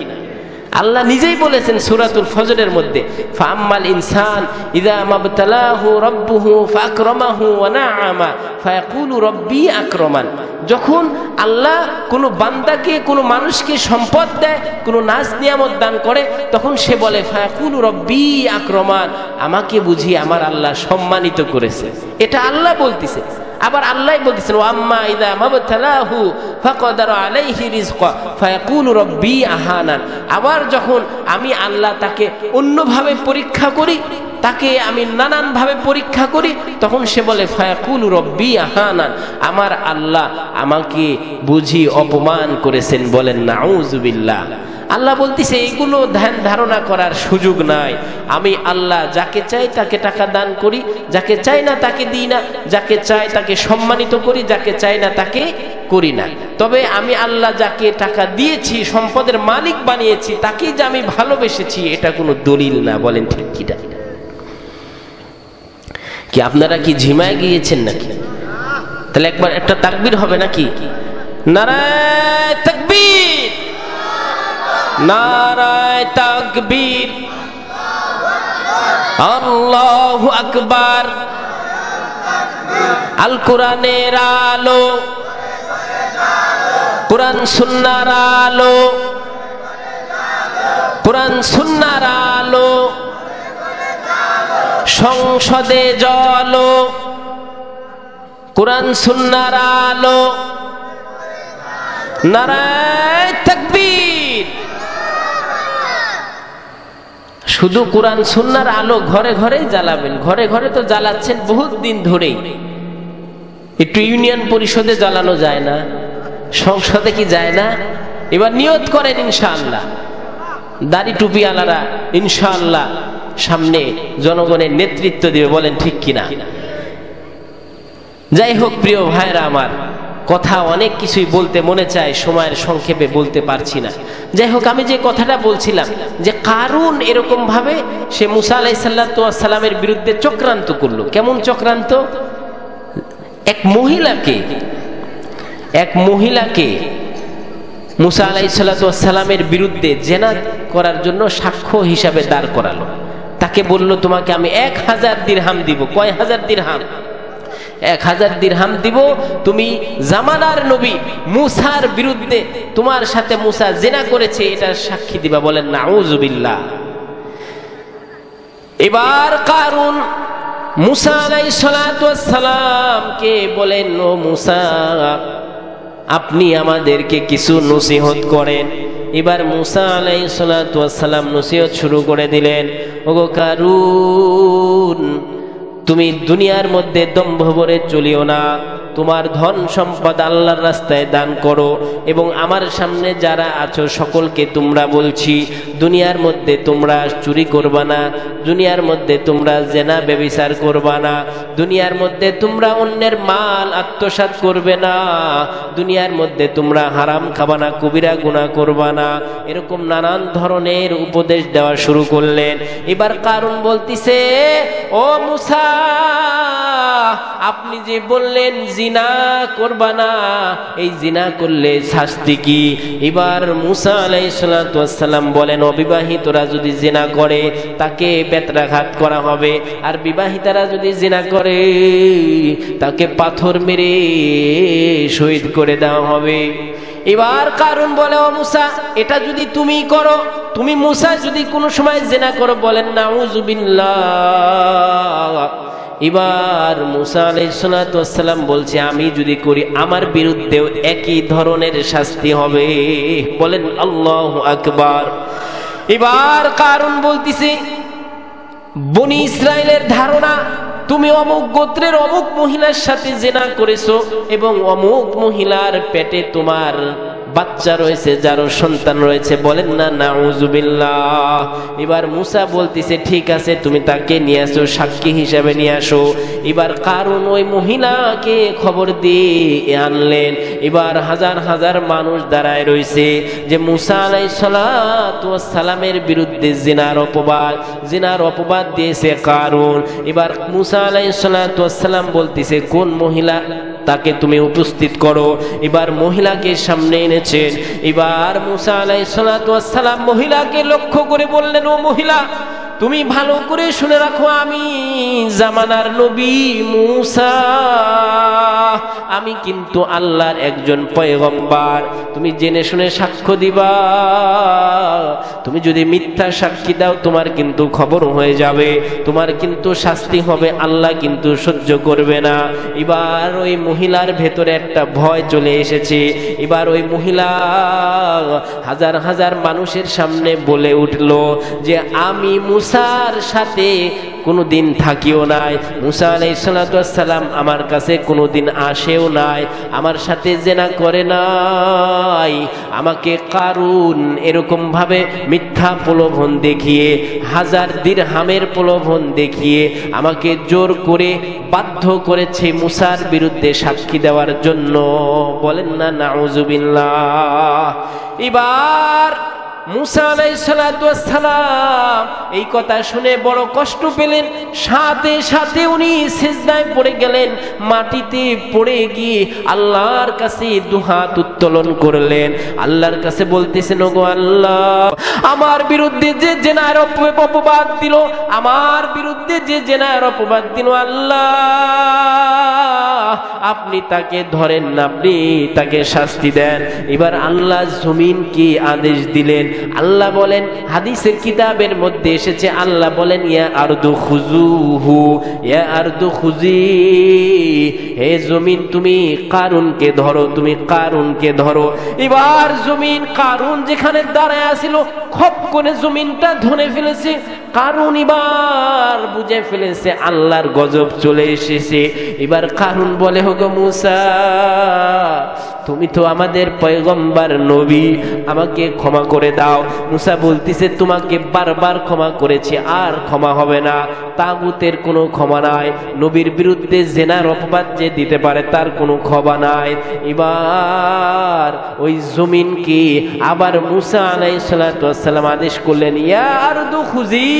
আল্লাহ নিজেই বলেছেন সূরাতুল ফজরের মধ্যে, ফাআম্মাল ইনসান ইযা মাবতালাহু রাব্বুহু ফাকরামাহু ওয়া নাআমা ফায়াকুলু রাব্বি আকরামান। যখন আল্লাহ কোনো বান্দাকে, কোনো মানুষকে সম্পদ দেয়, কোনো নাজ নিয়ামত দান করে, তখন সে বলে ফায়াকুলু রাব্বি আকরামান, আমাকে বুঝি আমার আল্লাহ সম্মানিত করেছে। এটা আল্লাহ বলতেছে। আবার আল্লাহ বলতেছেন ওয়াম্মা ইযা মাবতালাহু ফাকাদারা আলাইহি রিজকা ফায়াকুলু রাব্বি আহানান। আবার যখন আমি আল্লাহ তাকে অন্যভাবে পরীক্ষা করি, তাকে আমি নানানভাবে পরীক্ষা করি, তখন সে বলে ফায়াকুলু রাব্বি আহানান, আমার আল্লাহ আমাকে বুঝি অপমান করেছেন। বলেন নাউযুবিল্লাহ। আল্লাহ বলতেছে এগুলো ধ্যান ধারণা করার সুযোগ নাই। আমি আল্লাহ যাকে চাই তাকে টাকা দান করি, যাকে চাই না তাকে দিই না, যাকে চাই তাকে সম্মানিত করি, যাকে চাই না তাকে করি না। তবে আমি আল্লাহ যাকে টাকা দিয়েছি, সম্পদের মালিক বানিয়েছি, তাকেই যে আমি ভালোবেসেছি, এটা কোনো দলিল না। বলেন ঠিক কিনা? কি আপনারা কি ঝিমায় গিয়েছেন নাকি? তাহলে একবার একটা তাকবীর হবে নাকি? নারায়ে তাকবীর, নারায়ে তাকবীর, আল্লাহু আকবার। আল কোরআনের আলো, কোরআন সুন্নাহর আলো, কোরআন সুন্নাহর আলো, সংসদে জ্বলো, কোরআন সুন্নাহর আলো, নারায়ে তাকবীর। শুধু কোরআন সুন্নাহর আলো ঘরে ঘরে জ্বালাবেন। ঘরে ঘরে তো জ্বালাচ্ছেন বহুত দিন ধরেই, একটু ইউনিয়ন পরিষদে জ্বালানো যায় না? সংসদে কি যায় না? এবার নিয়ত করেন ইনশাআল্লাহ, দাড়ি টুপি আলারা ইনশাআল্লাহ সামনে জনগণের নেতৃত্ব দিবে। বলেন ঠিক কিনা? যাই হোক প্রিয় ভাইরা আমার, কথা অনেক কিছুই বলতে মনে চায়, সময়ের সংক্ষেপে বলতে পারছি না। যাই হোক, আমি যে কথাটা বলছিলাম যে কারুন এরকম ভাবে সে মুসা আলাইহিস সালামের বিরুদ্ধে চক্রান্ত করলো। কেমন চক্রান্ত? এক মহিলাকে মুসা আলাইহিস সালামের বিরুদ্ধে জেনা করার জন্য সাক্ষ্য হিসাবে দাঁড় করালো। তাকে বলল তোমাকে আমি 1000 দিরহাম দিব। কয় হাজার দিরহাম? 1000 দিরহাম দিব, তুমি জামানার নবী মুসার বিরুদ্ধে, তোমার সাথে মুসা জেনা করেছে, এটার সাক্ষী দিবা। বলেন নাউযুবিল্লাহ। এবার কারুন মুসা আলাইহিস সালামকে বলেন, ও মুসা, আপনি আমাদেরকে কিছু নসিহত করেন। এবার মুসা আলাইহিস সালাম নসিহত শুরু করে দিলেন। ওগো কারুন, তুমি দুনিয়ার মধ্যে দম্ভ ভরে চলিও না, তোমার ধন সম্পদ আল্লাহর রাস্তায় দান করো, এবং আমার সামনে যারা আছো সকলকে তোমরা বলছি, দুনিয়ার মধ্যে তোমরা চুরি করবা না, দুনিয়ার মধ্যে তোমরা জেনা ব্যভিচার করবা না, দুনিয়ার মধ্যে তোমরা অন্যের মাল আত্মসাৎ করবে না, দুনিয়ার মধ্যে তোমরা হারাম খাবা না, কবিরা গুনাহ করবা না। এরকম নানান ধরনের উপদেশ দেওয়া শুরু করলেন। এবার কারুন বলতিছে, ও মুসা, আপনি যে বললেন জিনা করবা না, এই জিনা করলে শাস্তি কি? এবার মুসা আলাইহিস সালাম বলেন, অবিবাহিতরা যদি জিনা করে তাকে বেত্রাঘাত করা হবে, আর বিবাহিতারা যদি জিনা করে তাকে পাথর মেরে শহীদ করে দেওয়া হবে। এবার কারুন বলে, ও মুসা, এটা যদি তুমি করো, তুমি মুসা যদি কোনো সময় জিনা করো, বলেন নাউযুবিল্লাহ। এবার মুসা আলাইহিস সালাম বলছে, আমি যদি করি আমার বিরুদ্ধেও একই ধরনের শাস্তি হবে। বলেন আল্লাহু আকবার। এবার কারুন বলতিছে, বনি ইসরাইলের ধারণা, তুমি অমুক গোত্রের অমুক মহিলার সাথে জিনা করেছো এবং অমুক মহিলার পেটে তোমার বাচ্চা রয়েছে, যারও সন্তান রয়েছে, বলেন না নাউজুবিল্লাহ। এবার মুসা বলতেছে ঠিক আছে, তুমি তাকে নিয়ে আসো, সাক্ষী হিসাবে নিয়ে আসো। এবার কারুন ওই মহিলাকে খবর দিয়ে আনলেন। এবার হাজার হাজার মানুষ দাঁড়ায় রয়েছে যে মুসা আলাইহিস সালাতু ওয়াস সালামের বিরুদ্ধে জিনার অপবাদ দিয়েছে কারুন। এবার মুসা আলাইহিস সালাতু ওয়াস সালাম বলতেছে কোন মহিলা, তাকে তুমি উপস্থিত করো। এবার মহিলাকে সামনে এনেছেন। এবার মুসা আলাইহিস সালাতু ওয়াস সালাম মহিলাকে লক্ষ্য করে বললেন, ও মহিলা, তুমি ভালো করে শুনে রাখো, আমি জামানার নবী মুসা, আমি কিন্তু আল্লাহর একজন পয়গম্বর। তুমি জেনে শুনে সাক্ষ্য দিবা, তুমি যদি মিথ্যা সাক্ষী দাও তোমার কিন্তু খবর হয়ে যাবে, তোমার কিন্তু শাস্তি হবে, আল্লাহ কিন্তু সহ্য করবে না। এবার ওই মহিলার ভেতরে একটা ভয় চলে এসেছে। এবার ওই মহিলা হাজার হাজার মানুষের সামনে বলে উঠল যে আমি মুসার সাথে কোনোদিন থাকিও নাই, মুসা আলাইহিস সালাতু ওয়াস সালাম আমার কাছে কোনোদিন আসেও নাই, আমার সাথে জেনা করে নাই। আমাকে কারুন এরকম ভাবে মিথ্যা প্রলোভন দেখিয়ে, হাজার দিরহামের প্রলোভন দেখিয়ে আমাকে জোর করে বাধ্য করেছে মুসার বিরুদ্ধে সাক্ষী দেওয়ার জন্য। বলেন না নাউজুবিল্লাহ। এবার মুসা আলাইহিস সালাতু ওয়াস সালাম এই কথা শুনে বড় কষ্ট পেলেন। সাথে সাথে উনি সিজদায় পড়ে গেলেন, মাটিতে পড়ে গিয়ে আল্লাহর কাছে দুহাত উত্তোলন করলেন। আল্লাহর কাছে বলতেছেন, ওগো আল্লাহ, আমার বিরুদ্ধে যে জেনার অপবাদ দিল, আমার বিরুদ্ধে যে জেনার অপবাদ দিল, আল্লাহ আপনি তাকে ধরেন না, আপনি তাকে শাস্তি দেন। এবার আল্লাহ জমিনকে আদেশ দিলেন। আল্লাহ বলেন, হাদিসের কিতাবের মধ্যে এসেছে, আল্লাহ বলেন ইয়া আরদু খুজুহু, ইয়া আরদু খুজি, হে জমিন তুমি কারুনকে ধরো, তুমি কারুনকে ধরো। এবার জমিন কারুন যেখানে দাঁড়ায় আছিল খপ করে জমিনটা ধরে ফেলেছে। কারুন এবার বুঝে ফেলেছে আল্লাহর গজব চলে এসেছে। এবার কারুন বলে, হোগো মুসা, তুমি তো আমাদের পয়গম্বর নবী, আমাকে ক্ষমা করে দাও। মুসা বলতেছে, তোমাকে বারবার ক্ষমা করেছি, আর ক্ষমা হবে না। তাগুতের কোনো ক্ষমা নাই, নবীর বিরুদ্ধে জেনার অপবাদ যে দিতে পারে তার কোনো ক্ষমা নাই। এবার ওই জমিনকে আবার মুসা আলাইহিস সালাতু ওয়াস সালাম আদেশ করলেন, ইয়া আরদু খুজি,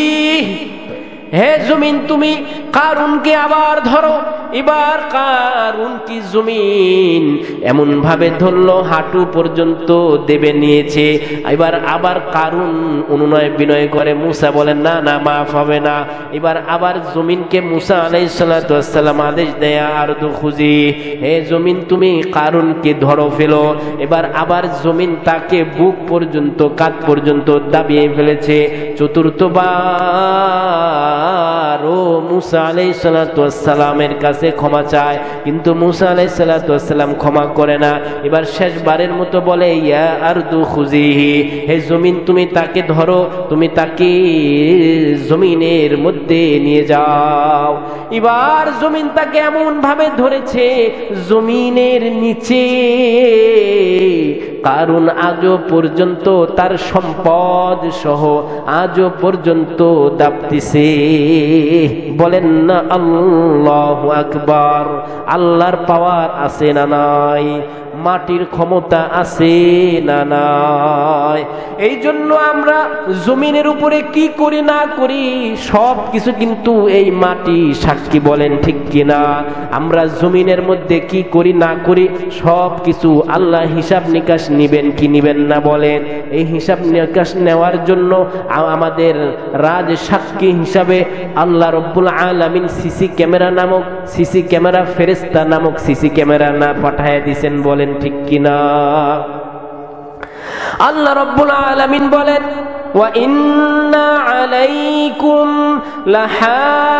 হে জমিন তুমি কারুনকে আবার ধরো। এবার কারুন কি জমিন এমন ভাবে ধরলো হাঁটু পর্যন্ত দেবে নিয়েছে। এবার আবার কারুন অনুনয় বিনয় করে, মুসা বলেন না না, মাফ হবে না। এবার আবার জমিনকে মুসা আলাইহিস সালাতু ওয়াস সালাম আদেশ দেয়, আরদু খুজি, হে জমিন তুমি কারুনকে ধরো ফেলো। এবার আবার জমিন তাকে বুক পর্যন্ত, কাঁধ পর্যন্ত দাবিয়ে ফেলেছে। চতুর্থবার ও মুসা আলাইহিস সালাতু ওয়াস সালামের কাছে ক্ষমা চায়, কিন্তু মুসা আলাইহিস সালাতু ওয়াস সালাম ক্ষমা করে না। এবার শেষবারের মতো বলে, ইয়া আরদু খুজিহি, হে জমিন তুমি তাকে ধরো, তুমি তাকে জমিনের মধ্যে নিয়ে যাও। এবার জমিন তাকে এমন ভাবে ধরেছে, জমিনের নিচে কারুন আজও পর্যন্ত তার সম্পদ সহ আজও পর্যন্ত দাবতিছে। বলেন না আল্লাহু আকবার। আল্লাহর পাওয়ার আছে না নাই? মাটির ক্ষমতা আছে না নাই? এই জন্য আমরা জমিনের উপরে কি করি না করি সব কিছু কিন্তু এই মাটি সাক্ষী, বলেন ঠিক কিনা? আমরা জমিনের মধ্যে কি করি না করি সব কিছু আল্লাহ হিসাব নিকাশ নিবেন কি নিবেন না বলেন? এই হিসাব নিকাশ নেওয়ার জন্য আমাদের রাজ সাক্ষী হিসাবে আল্লাহ রব্বুল আলামিন সিসি ক্যামেরা নামক, সিসি ক্যামেরা ফেরেশতা নামক সিসি ক্যামেরা না পাঠায় দিয়েছেন, বলেন ঠিক কিনা? আল্লাহ রব্বুল আলামিন বলেন, ওয়া ইন্না আলাইকুম লাহাফিযিন,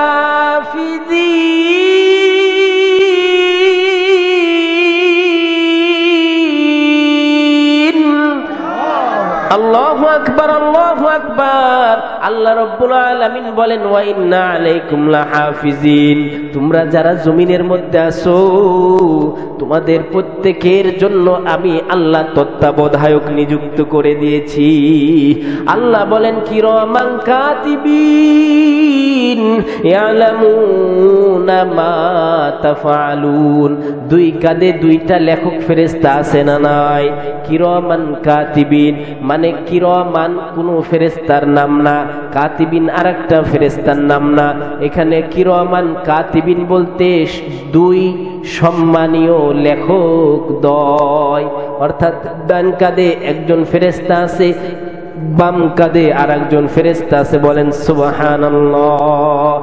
আল্লাহু আকবার, আল্লাহু আকবার। আল্লাহ রাব্বুল আলামিন বলেন ওয়া ইন্না আলাইকুম লাহাফিজিন, তোমরা যারা জমিনের মধ্যে আছো তোমাদের প্রত্যেকের জন্য আমি আল্লাহ তত্ত্বাবধায়ক নিযুক্ত করে দিয়েছি। আল্লাহ বলেন কিরামান কাতিবিন ইয়ালামুনা মা তাফআলুন, দুই কাঁধে দুইটা লেখক ফেরেশতা আছে না নাই? কিরামান কাতিবিন মানে কিরামান কোনো ফেরেশতার নাম না, কাতিবিন আরেকটা ফেরেশতার নাম না। এখানে কিরামান কাতিবিন বলতে দুই সম্মানীয় লেখক দ্বয়, অর্থাৎ ডান কাঁধে একজন ফেরেশতা আছে, বাম কাঁধে আরেকজন ফেরেশতা আছে। বলেন সুবহানাল্লাহ।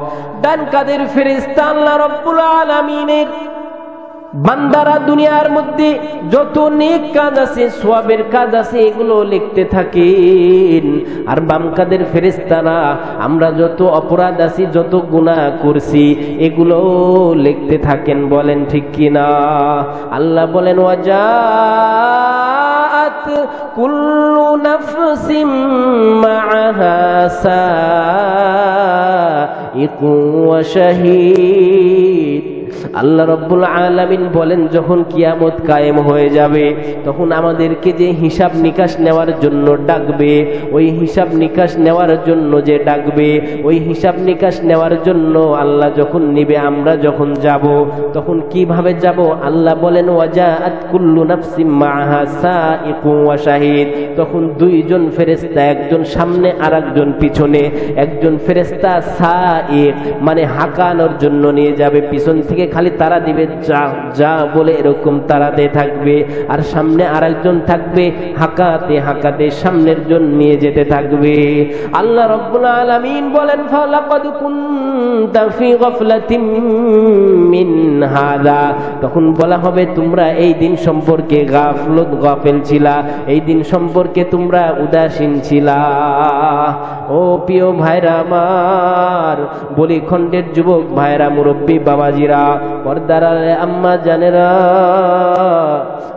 ডান কাঁধের ফেরেশতা আল্লাহ রাব্বুল আলামিনের বান্দারা দুনিয়ার মধ্যে যত নেক কাজ আছে, সওয়াবের কাজ আছে, এগুলো লিখতে থাকেন। আর বাম কাঁধের ফেরেশতারা আমরা যত অপরাধ আছি, যত গুনাহ করছি, এগুলো লিখতে থাকেন। বলেন ঠিক কিনা? আল্লাহ বলেন ওয়াজাআত কুল্লু নাফসিম মা'আহা সাইকুন ওয়া শাহীদ। আল্লাহ রাব্বুল আলামিন বলেন যখন কিয়ামত কায়েম হয়ে যাবে তখন আমাদেরকে যে হিসাব নিকাশ নেওয়ার জন্য ডাকবে, ওই হিসাব নিকাশ নেওয়ার জন্য যে ডাকবে, ওই হিসাব নিকাশ নেওয়ার জন্য আল্লাহ যখন নিবে, আমরা যখন যাব তখন কিভাবে যাব? আল্লাহ বলেন ওয়াজাআত কুল্লু নাফসিম মা'আহা সাইকুন ওয়া শাহীদ। তখন দুইজন ফেরেশতা, একজন সামনে আর একজন পিছনে। একজন ফেরেশতা সাইক মানে হাঁকানোর জন্য নিয়ে যাবে, পিছন থেকে খালি তারা দিবে যা যা বলে এরকম তারাতে থাকবে। আর সামনে আরেকজন থাকবে হাঁকাতে হাঁকাতে সামনের জন নিয়ে যেতে থাকবে। আল্লাহ রাব্বুল আলামিন বলেন ফালাকাদ কুনতা ফি গাফলাতিন মিন হাদা, তখন বলা হবে তোমরা এই দিন সম্পর্কে গাফেল ছিলা, এই দিন সম্পর্কে তোমরা উদাসীন ছিলা। ও প্রিয় ভাইরা আমার, বলি খণ্ডের যুবক ভাইরা, মুরব্বী বাবাজিরা, পর্দার আম্মা জানেরা,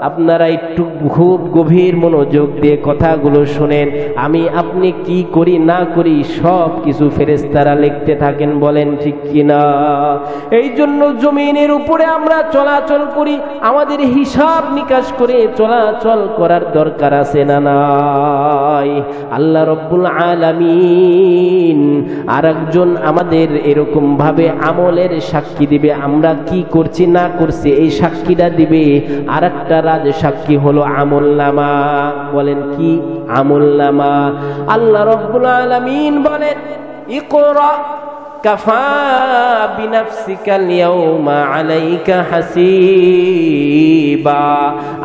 আপনারা একটু খুব গভীর মনোযোগ দিয়ে কথাগুলো শুনেন। আমি আপনি কি করি না করি সব কিছু ফেরেশতারা লিখতে থাকেন। বলেন ঠিক কিনা? এই জন্য জমিনের উপরে আমরা চলাচল করি, আমাদের হিসাব নিকাশ করে চলাচল করার দরকার আছে না নাই? আল্লাহ রাব্বুল আলামিন আরেকজন আমাদের এরকম ভাবে আমলের সাক্ষী দিবে, আমরা কি করছি না করছি এই সাক্ষীটা দিবে। আর একটা রাজ সাক্ষী হলো আমলনামা। বলেন কি? আমলনামা। আল্লাহ রাব্বুল আলামিন বলেন ইকরা কাফা বিনাফসিকা আল-ইয়াওমা আলাইকা হাসিবা।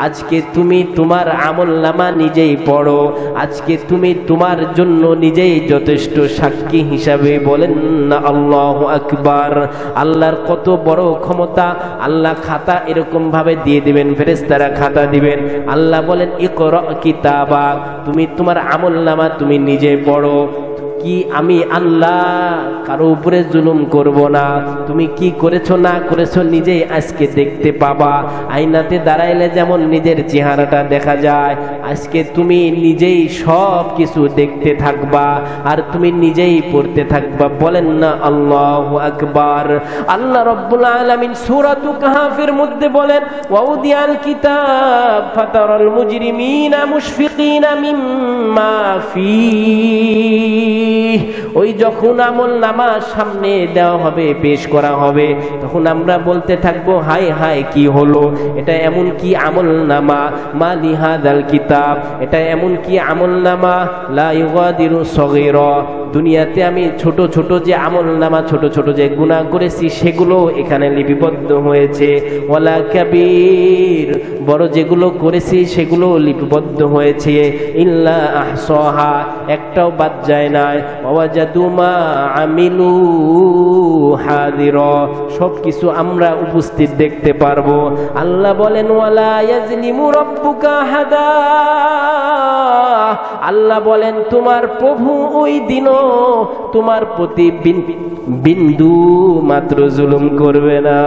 আজকে তুমি তোমার আমলনামা নিজেই পড়ো, আজকে তুমি তোমার জন্য নিজেই যথেষ্ট সাক্ষী হিসাবে। বলেন না আল্লাহু আকবার। আল্লাহর কত বড় ক্ষমতা! আল্লাহ খাতা এরকম ভাবে দিয়ে দিবেন, ফেরেশতারা খাতা দিবেন। আল্লাহ বলেন ইকরা কিতাবা, তুমি তোমার আমলনামা তুমি নিজে পড়ো। কি আমি আল্লাহ কারো উপরে জুলুম করব না। তুমি কি করেছো না করেছো নিজেই আজকে দেখতে পাবা। আয়নাতে দাঁড়াইলে যেমন নিজের চেহারাটা দেখা যায়, আজকে তুমি নিজেই সব কিছু দেখতে থাকবা আর তুমি নিজেই পড়তে থাকবা। বলেন না আল্লাহু আকবার। আল্লাহ রাব্বুল আলামিন সূরাতুল কাহফের মধ্যে বলেন ওয়াউদিয়াল কিতাব ফাতারাল মুজরিমিনা মুশফিকিনা মিম্মা ফীহি। ওই যখন আমলনামা সামনে দেওয়া হবে, পেশ করা হবে, তখন আমরা বলতে থাকবো হায় হায় কি হলো, এটা এমন কি আমলনামা, মা লিহাদাল কিতাব, এটা এমন কি আমলনামা, লা ইউগাদিরু সগীরা। দুনিয়াতে আমি ছোট ছোট যে আমলনামা, ছোট ছোট যে গুনাহ করেছি সেগুলো এখানে লিপিবদ্ধ হয়েছে। ওয়ালা কাবীর, বড় যেগুলো করেছি সেগুলো লিপিবদ্ধ হয়েছে। ইল্লা আহসাহা, একটাও বাদ যায় না। ওয়াজাদু মা আমিলু হাদিরা, সব কিছু আমরা উপস্থিত দেখতে পারবো। আল্লাহ বলেন ওয়ালা ইয়াজলিমু রাব্বুকা আহাদা। আল্লাহ বলেন তোমার প্রভু ওই দিনও তোমার প্রতি বিন্দু মাত্র জুলুম করবে না।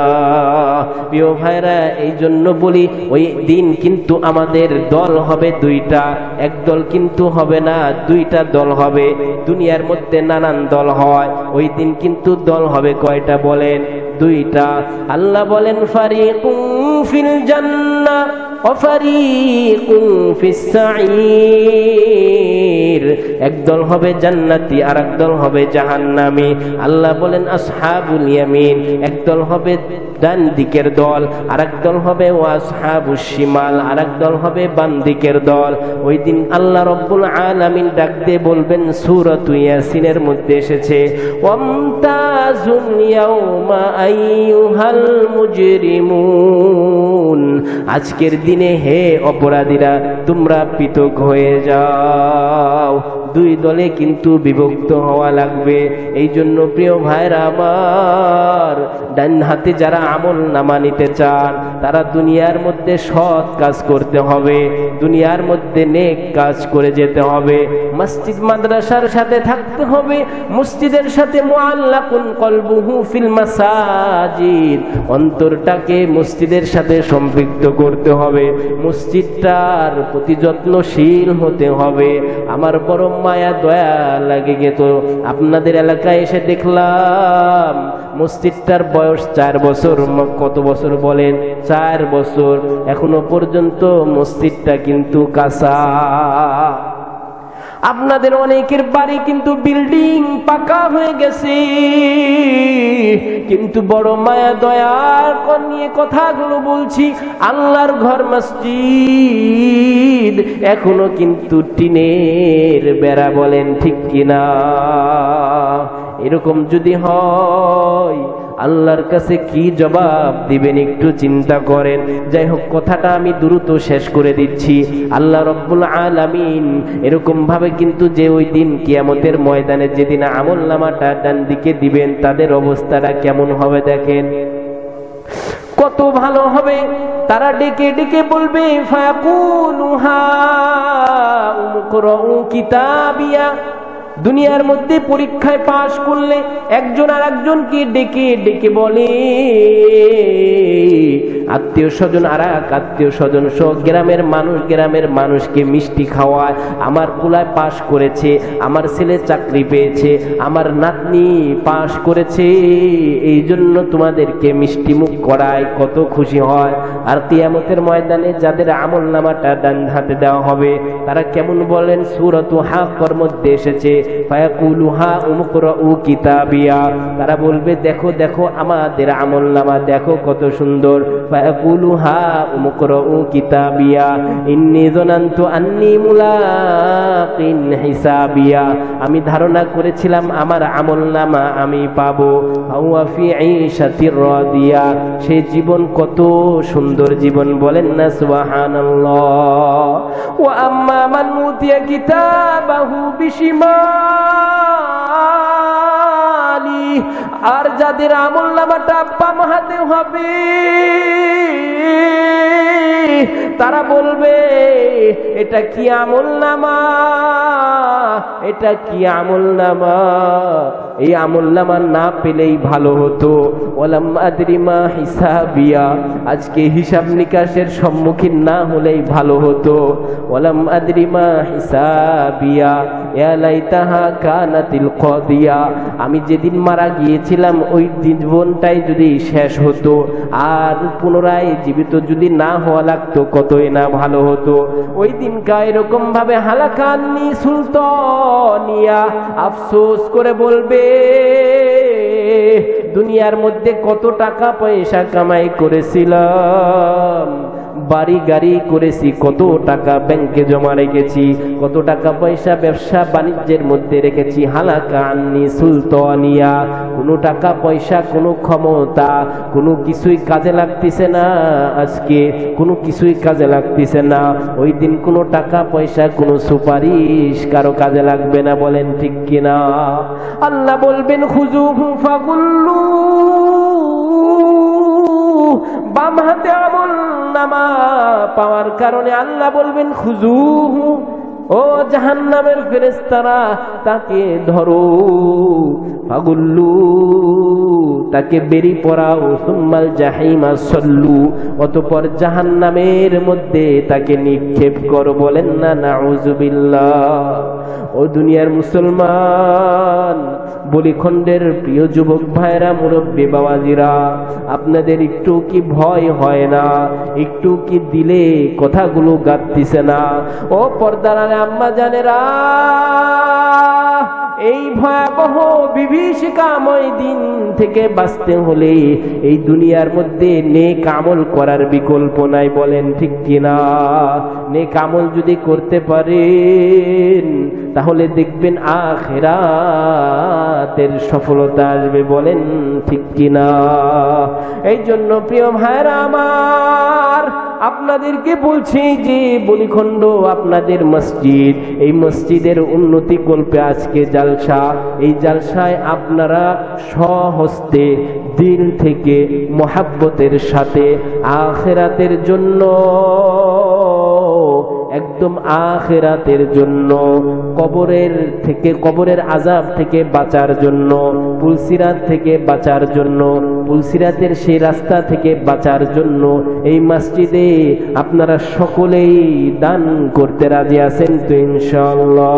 প্রিয় ভাইরা, এই জন্য বলি ওই দিন কিন্তু আমাদের দল হবে দুইটা, এক দল কিন্তু হবে না, দুইটা দল হবে। দুনিয়ার মধ্যে নানান দল হয়, ওই দিন কিন্তু দল হবে কয়টা বলেন? দুইটা। আল্লাহ বলেন ফারিকুন ফিল জান্নাহ ওয়া ফারিকুন ফিস সাঈর। একদল হবে জান্নাতি আর একদল হবে জাহান্নামী। আল্লাহ বলেন আসহাবুল ইয়ামিন, একদল হবে ডান দিকের দল, আর একদল হবে ওয়াসহাবুশ শিমাল, আর একদল হবে বাম দিকের দল। ওই দিন আল্লাহ রব্বুল আলামিন ডাক দিয়ে বলবেন, সূরাতুল ইয়াসিনের মধ্যে এসেছে, ওয়ামতাজুল ইয়াউমা আইয়ুহাল মুজরিমুন। আজকের দিনে হে অপরাধীরা, তোমরা পৃথক হয়ে যাও। দুই দলে কিন্তু বিভক্ত হওয়া লাগবে। এই জন্য প্রিয় ভাইরা আমার, ডান হাতে যারা আমল নামা নিতে চান, তারা দুনিয়ার মধ্যে সৎ কাজ করতে হবে, দুনিয়ার মধ্যে নেক কাজ করে যেতে হবে, মসজিদ মাদ্রাসার সাথে থাকতে হবে, মসজিদের সাথে মুআল্লাকুন কলবুহু ফিল মাসাজিদ, অন্তরটাকে মসজিদের সাথে সম্পৃক্ত করতে হবে, মসজিদটার প্রতি যত্নশীল হতে হবে। আমার বড় মায়া দয়া লাগে গেতো, আপনাদের এলাকায় এসে দেখলাম মসজিদটার বয়স 4 বছর। কত বছর বলেন? 4 বছর। এখনো পর্যন্ত মসজিদটা কিন্তু কাঁচা। আপনাদের অনেকের বাড়ি কিন্তু বিল্ডিং পাকা হয়ে গেছে, কিন্তু বড় মায়া দয়ার নিয়ে কথাগুলো বলছি, আল্লাহর ঘর মসজিদ এখনো কিন্তু টিনের বেড়া, বলেন ঠিক কিনা? এরকম যদি হয় আল্লাহর কাছে কি জবাব দিবেন একটু চিন্তা করেন। যাই হোক, কথাটা আমি দ্রুত শেষ করে দিচ্ছি। আল্লাহ রব্বুল আলামিন এরকম ভাবে কিন্তু যে ওই দিন কিয়ামতের ময়দানে যেদিন আমলনামাটা ডান দিকে দিবেন, তাদের অবস্থাটা কেমন হবে দেখেন, কত ভালো হবে। তারা ডেকে ডেকে বলবে, ফায়াকুলু হা উমকরাউ কিতাবিয়া। দুনিয়ার মধ্যে পরীক্ষায় পাশ করলে একজন আর একজনকে ডেকে ডেকে বলে, আত্মীয় স্বজন আর এক আত্মীয় স্বজন সহ গ্রামের মানুষকে মিষ্টি খাওয়ায়, আমার পোলায় পাশ করেছে, আমার ছেলে চাকরি পেয়েছে, আমার নাতনি পাশ করেছে, এই জন্য তোমাদেরকে মিষ্টি মুখ করায়, কত খুশি হয়। আর কিয়ামতের ময়দানে যাদের আমল নামাটা ডান হাতে দেওয়া হবে, তারা কেমন বলেন? সূরাতুল হাক্কার মধ্যে এসেছে, ফায়াকুলু হা উমকরাউ কিতাবিয়া। তারা বলবে, দেখো দেখো আমাদের আমল নামা দেখো কত সুন্দর। ফায়াকুলু হা উমকরাউ কিতাবিয়া ইন্নী যানানতু আন্নী মুলাকিন হিসাবিয়া। আমি ধারণা করেছিলাম আমার আমল নামা আমি পাবো। হুয়া ফি ঈশাতির রাদিয়া, সেই জীবন কত সুন্দর জীবন, বলেন না সুবহানাল্লাহ। ওয়া আম্মা মান উতিয়া কিতাবাহু বিশিমালি, আর যাদের আমলনামাটা বাম হাতে হবে, তারা বলবে, এটা কি আমলনামা, এটা কি আমলনামা, এই আমলনামা না পেলেই ভালো হতো। ওয়ালাম আদরি মা হিসাবিয়া, আজকে হিসাব নিকাশের সম্মুখীন না হলেই ভালো হতো। ওয়ালাম আদরি মা হিসাবিয়া ইয়া লাইতাহা কানাতিল কাদিয়া, আমি যেদিন মারা গিয়েছিলাম ওই জীবনটাই যদি শেষ হতো, আর পুনরায় জীবিত যদি না হওয়া লাগতো, কতই না ভালো হতো। ওই দিনকা এরকম ভাবে হালাকান্নি সুলতানিয়া আফসোস করে বলবে, দুনিয়ার মধ্যে কত টাকা পয়সা কামাই করেছিলাম, বাড়ি গাড়ি করেছি, কত টাকা ব্যাংকে জমা রেখেছি, কত টাকা পয়সা ব্যবসা বাণিজ্যের মধ্যে রেখেছি। হালাকা আন্নি সুলতানিয়া, কোনো টাকা পয়সা, কোনো ক্ষমতা, কোনো কিছুই কাজে লাগতেছে না। আজকে কোনো কিছুই কাজে লাগতেছে না। ওই দিন কোনো টাকা পয়সা, কোনো সুপারিশ কারো কাজে লাগবে না, বলেন ঠিক কিনা? আল্লাহ বলবেন, খুযুহু ফাগুল্লু, বাম হাতে আমল নামা পাওয়ার কারণে আল্লাহ বলবেন, খুযুহু, ও জাহান্নামের ফেরেশতারা তাকে ধরো, ফাগুল্লু তাকে বেরি পড়াও, সুম্মাল জাহিমা সল্লু অতঃপর জাহান্নামের মধ্যে তাকে নিক্ষেপ করো। বলেন না নাউযুবিল্লাহ। ও দুনিয়ার মুসলমান, বলিখণ্ডের প্রিয় যুবক ভাইরা, মুরব্বী বাবাজিরা, আপনাদের একটু কি ভয় হয় না? একটু কি দিলে কথাগুলো গাঁথতেছে না? ও পর্দার আড়ালে আম্মা জানেরা, এই ভয়াবহ বিভীষিকাময় দিন থেকে বাঁচতে হলে এই দুনিয়ার মধ্যে নেক আমল করার বিকল্প নাই। বলেন ঠিক কিনা? নেক আমল যদি করতে পারেন তাহলে দেখবেন আখিরাতের সফলতা আসবে। বলেন ঠিক কিনা? এই জন্য প্রিয় ভাইরা আমার, আপনাদেরকে বলছি যে বলিখণ্ড আপনাদের মসজিদ, এই মসজিদের উন্নতি কল্পে আজকে জালসা। এই জালসায় আপনারা স্বহস্তে দিল থেকে মহাব্বতের সাথে আখিরাতের জন্য, একদম আখিরাতের জন্য, কবরের আযাব থেকে বাঁচার জন্য, পুলসিরাত থেকে বাঁচার জন্য, পুলসিরাতের সেই রাস্তা থেকে বাঁচার জন্য এই মসজিদে আপনারা সকলেই দান করতে রাজি আছেন তো ইনশাআল্লাহ?